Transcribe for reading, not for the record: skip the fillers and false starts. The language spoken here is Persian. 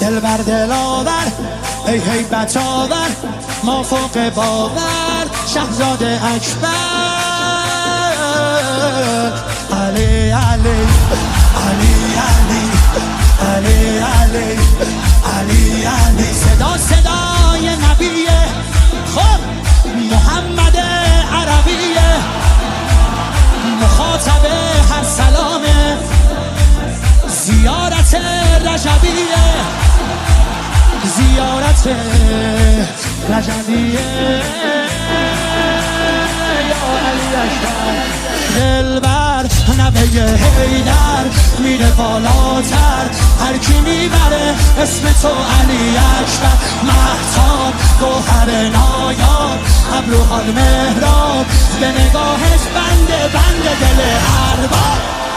دل بر دلاور ای هیبت آور ما فوق باور شهزاده اکبر علی علی علی علی علی علی علی علی صدا صدای نبیه خب محمد عربیه مخاطب هر سلامه زیارت رجبیه زیارت رجبیه یا علی اکبر دلبر نبه حیدر میره بالاتر هر کی میبره اسم تو علی اکبر مهتاب گوهر نایاب ابروها مهراب به نگاهش بنده دل ارباب